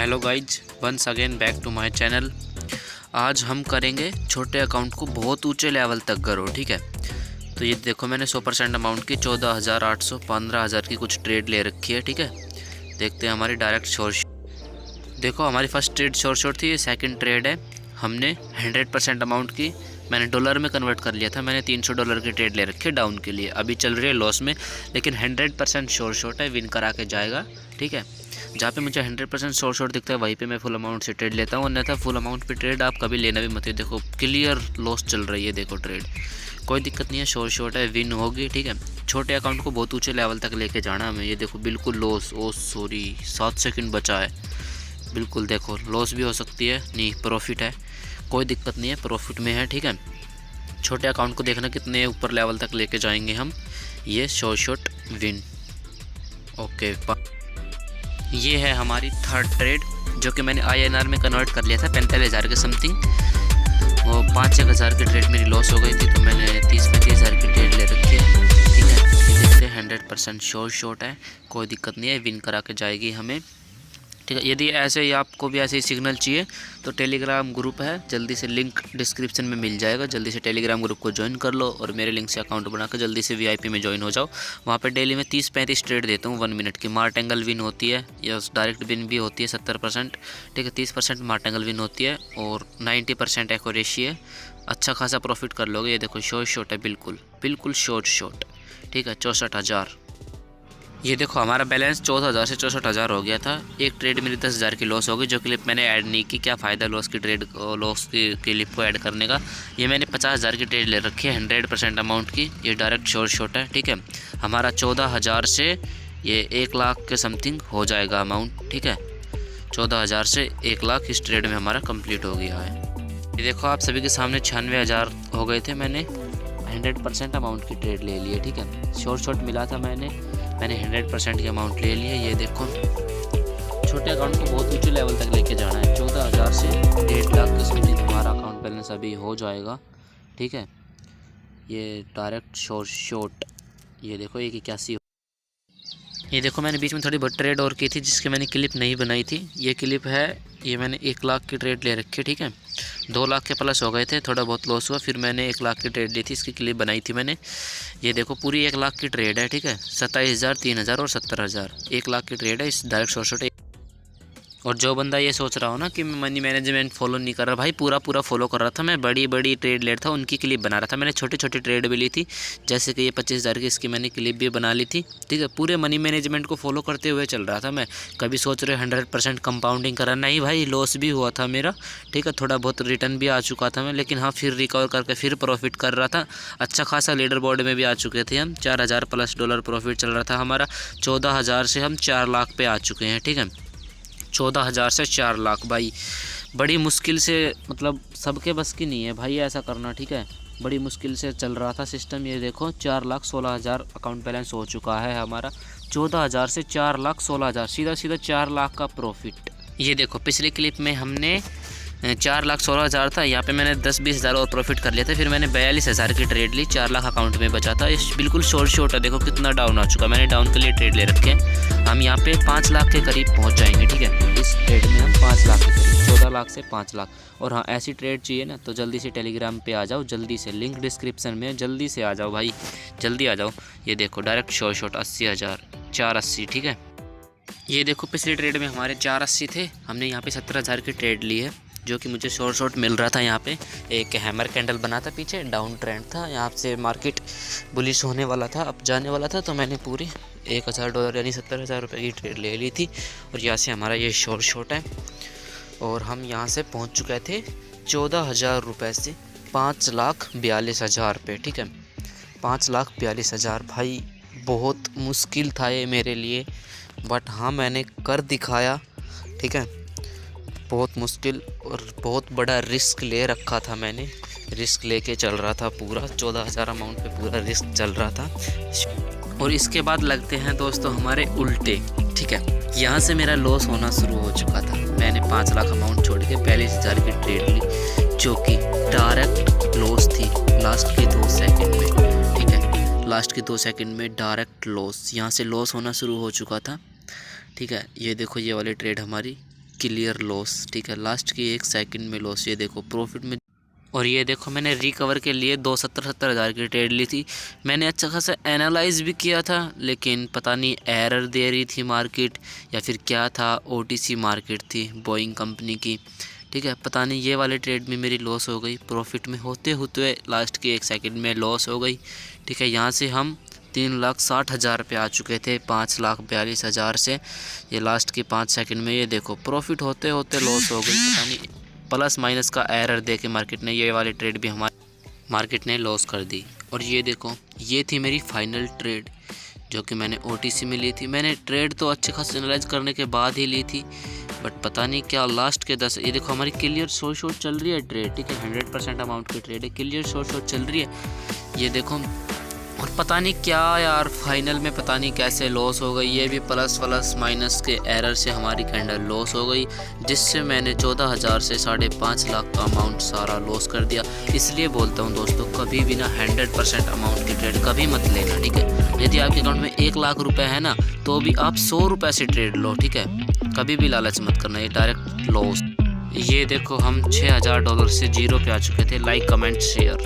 Hello guys, once again back to my channel. आज हम करेंगे छोटे अकाउंट को बहुत ऊंचे लेवल तक करो, ठीक है। तो ये देखो, मैंने 100% अमाउंट की 14,800 15,000 की कुछ ट्रेड ले रखी है, ठीक है। देखते हैं हमारी डायरेक्ट शॉर्ट। देखो, हमारी फर्स्ट ट्रेड शॉर्ट थी, ये सेकंड ट्रेड है। हमने 100% अमाउंट की मैंने डॉलर में कन्वर्ट कर लिया था। मैंने $300 की ट्रेड ले रखी है डाउन के लिए, अभी चल रही है लॉस में, लेकिन 100% शॉर्ट है, विन करा के जाएगा, ठीक है। जहाँ पे मुझे 100% शॉर्ट दिखता है वहीं पे मैं फुल अमाउंट से ट्रेड लेता हूँ, अन्यथा फुल अमाउंट पे ट्रेड आप कभी लेना भी मत। देखो क्लियर लॉस चल रही है, देखो ट्रेड कोई दिक्कत नहीं है, शॉर्ट है, विन होगी, ठीक है। छोटे अकाउंट को बहुत ऊंचे लेवल तक लेके जाना हमें। ये देखो बिल्कुल लॉस, ओ सॉरी 7 सेकंड बचा है, बिल्कुल देखो लॉस भी हो सकती है, नहीं प्रॉफिट है, कोई दिक्कत नहीं है, प्रॉफिट में है, ठीक है। छोटे अकाउंट को देखना कितने ऊपर लेवल तक लेके जाएंगे हम। ये शॉर्ट विन, ओके। ये है हमारी थर्ड ट्रेड, जो कि मैंने INR में कन्वर्ट कर लिया था 45,000 के समथिंग। वो 5-1 हज़ार की ट्रेड मेरी लॉस हो गई थी, तो मैंने 30-35 हज़ार की ट्रेड ले रखी है, ठीक है। ये देखते हैं 100% शॉर्ट है, कोई दिक्कत नहीं है, विन करा के जाएगी हमें, ठीक है। यदि ऐसे ही आपको भी ऐसे ही सिग्नल चाहिए तो टेलीग्राम ग्रुप है, जल्दी से लिंक डिस्क्रिप्शन में मिल जाएगा, जल्दी से टेलीग्राम ग्रुप को ज्वाइन कर लो और मेरे लिंक से अकाउंट बनाकर जल्दी से VIP में ज्वाइन हो जाओ। वहाँ पे डेली में 30-35 ट्रेड देता हूँ 1 मिनट की। मार्टेंगल विन होती है या डायरेक्ट विन भी होती है 70%, ठीक है। 30% मार्टेंगल विन होती है और 90% एक्यूरेसी है, अच्छा खासा प्रॉफिट कर लोगे। ये देखो शॉर्ट है, बिल्कुल शॉर्ट, ठीक है। 64,000। ये देखो हमारा बैलेंस 14,000 से 64,000 हो गया था। एक ट्रेड मेरी 10,000 की लॉस हो गई, जो क्लिप मैंने ऐड नहीं की। क्या फ़ायदा लॉस की ट्रेड, लॉस की क्लिप को ऐड करने का। ये मैंने 50,000 की ट्रेड ले रखी है 100% अमाउंट की। ये डायरेक्ट शॉर्ट है, ठीक है। हमारा 14,000 से ये 1 लाख के समथिंग हो जाएगा अमाउंट, ठीक है। 14,000 से 1 लाख इस ट्रेड में हमारा कंप्लीट हो गया है। ये देखो आप सभी के सामने 96,000 हो गए थे। मैंने 100% अमाउंट की ट्रेड ले ली है, ठीक है। शॉर्ट मिला था, मैंने 100% की अमाउंट ले ली है। ये देखो छोटे अकाउंट को बहुत ऊंचे लेवल तक लेके जाना है। 14,000 से 1.5 लाख के समथिंग हमारा अकाउंट बैलेंस अभी हो जाएगा, ठीक है। ये डायरेक्ट शॉर्ट, ये देखो 181। ये देखो मैंने बीच में थोड़ी बहुत ट्रेड और की थी, जिसकी मैंने क्लिप नहीं बनाई थी। ये क्लिप है, ये मैंने 1 लाख की ट्रेड ले रखी है, ठीक है। 2 लाख के प्लस हो गए थे, थोड़ा बहुत लॉस हुआ, फिर मैंने 1 लाख की ट्रेड ली थी, इसकी क्लिप बनाई थी मैंने। ये देखो पूरी 1 लाख की ट्रेड है, ठीक है। 27,000, 3,000 और 70,000, 1 लाख की ट्रेड है इस डायरेक्ट शॉर्ट। और जो बंदा ये सोच रहा हो ना कि मैं मनी मैनेजमेंट फॉलो नहीं कर रहा, भाई पूरा फॉलो कर रहा था मैं। बड़ी ट्रेड लेट था, उनकी क्लिप बना रहा था मैंने। छोटी ट्रेड भी ली थी, जैसे कि ये 25,000 की, इसकी मैंने क्लिप भी बना ली थी, ठीक है। पूरे मनी मैनेजमेंट को फॉलो करते हुए चल रहा था मैं। कभी सोच रहे 100% कंपाउंडिंग करा, नहीं भाई, लॉस भी हुआ था मेरा, ठीक है। थोड़ा बहुत रिटर्न भी आ चुका था मैं, लेकिन हाँ फिर रिकवर करके फिर प्रॉफिट कर रहा था। अच्छा खासा लीडर बोर्ड में भी आ चुके थे हम। $4,000+ प्रॉफिट चल रहा था हमारा। 14,000 से हम 4 लाख पे आ चुके हैं, ठीक है। 14,000 से 4 लाख, भाई बड़ी मुश्किल से, मतलब सबके बस की नहीं है भाई ऐसा करना, ठीक है। बड़ी मुश्किल से चल रहा था सिस्टम। ये देखो 4,16,000 अकाउंट बैलेंस हो चुका है हमारा। 14,000 से 4,16,000, सीधा 4 लाख का प्रॉफिट। ये देखो पिछली क्लिप में हमने 4,16,000 था, यहाँ पे मैंने 10-20 हज़ार और प्रॉफिट कर लिया था। फिर मैंने 42,000 की ट्रेड ली, 4 लाख अकाउंट में बचा था। इस बिल्कुल शॉर्ट है, देखो कितना डाउन आ चुका। मैंने डाउन के लिए ट्रेड ले रखे हैं। हम यहाँ पे 5 लाख के करीब पहुँच जाएंगे, ठीक है। इस ट्रेड में हम 5 लाख के करीब, 14 लाख से 5 लाख। और हाँ, ऐसी ट्रेड चाहिए ना तो जल्दी से टेलीग्राम पे आ जाओ, जल्दी से लिंक डिस्क्रिप्शन में, जल्दी से आ जाओ भाई, जल्दी आ जाओ। ये देखो डायरेक्ट शॉर्ट 80,000, 480, ठीक है। ये देखो पिछली ट्रेड में हमारे 480 थे, हमने यहाँ पे 17,000 की ट्रेड ली है, जो कि मुझे शॉर्ट मिल रहा था। यहाँ पे एक हैमर कैंडल बना था, पीछे डाउन ट्रेंड था, यहाँ से मार्केट बुलिश होने वाला था, अब जाने वाला था, तो मैंने पूरी $1,000 यानी 70,000 रुपये की ट्रेड ले ली थी। और यहाँ से हमारा ये शॉर्ट है, और हम यहाँ से पहुँच चुके थे 14,000 रुपये से 5,42,000 पे, ठीक है। 5,42,000, भाई बहुत मुश्किल था ये मेरे लिए, बट हाँ मैंने कर दिखाया, ठीक है। बहुत मुश्किल और बहुत बड़ा रिस्क ले रखा था मैंने, रिस्क लेके चल रहा था पूरा। 14,000 अमाउंट पे पूरा रिस्क चल रहा था। और इसके बाद लगते हैं दोस्तों हमारे उल्टे, ठीक है। यहाँ से मेरा लॉस होना शुरू हो चुका था। मैंने 5 लाख अमाउंट छोड़ के 42,000 की ट्रेड ली, जो कि डायरेक्ट लॉस थी लास्ट के 2 सेकंड में, ठीक है। लास्ट के 2 सेकंड में डायरेक्ट लॉस, यहाँ से लॉस होना शुरू हो चुका था, ठीक है। ये देखो ये वाली ट्रेड हमारी क्लियर लॉस, ठीक है, लास्ट की 1 सेकंड में लॉस। ये देखो प्रॉफिट में। और ये देखो मैंने रिकवर के लिए 70 हज़ार की ट्रेड ली थी। मैंने अच्छा खासा एनालाइज भी किया था, लेकिन पता नहीं एरर दे रही थी मार्केट या फिर क्या था, OTC मार्केट थी बोइंग कंपनी की, ठीक है, पता नहीं। ये वाले ट्रेड में मेरी लॉस हो गई, प्रॉफिट में होते होते लास्ट के 1 सेकंड में लॉस हो गई, ठीक है। यहाँ से हम 3,60,000 पे आ चुके थे 5,42,000 से। ये लास्ट के 5 सेकंड में ये देखो प्रॉफिट होते होते लॉस हो गई। पता नहीं प्लस माइनस का एरर दे के मार्केट ने ये वाली ट्रेड भी हमारे मार्केट ने लॉस कर दी। और ये देखो ये थी मेरी फाइनल ट्रेड जो कि मैंने OTC में ली थी। मैंने ट्रेड तो अच्छे खास एनालाइज करने के बाद ही ली थी, बट पता नहीं क्या लास्ट के 10। ये देखो हमारी क्लियर शॉर्ट चल रही है ट्रेड, ठीक है, 100% अमाउंट की ट्रेड है, क्लियर शॉर्ट चल रही है। ये देखो और पता नहीं क्या यार फाइनल में पता नहीं कैसे लॉस हो गई। ये भी प्लस माइनस के एरर से हमारी कैंडल लॉस हो गई, जिससे मैंने 14,000 से 5.5 लाख का अमाउंट सारा लॉस कर दिया। इसलिए बोलता हूँ दोस्तों, कभी भी ना 100% अमाउंट की ट्रेड कभी मत लेना, ठीक है। यदि आपके अकाउंट में 1 लाख रुपए है ना, तो भी आप 100 रुपये से ट्रेड लो, ठीक है। कभी भी लालच मत करना, ये डायरेक्ट लॉस। ये देखो हम $6,000 से 0 पे आ चुके थे। Like comment share.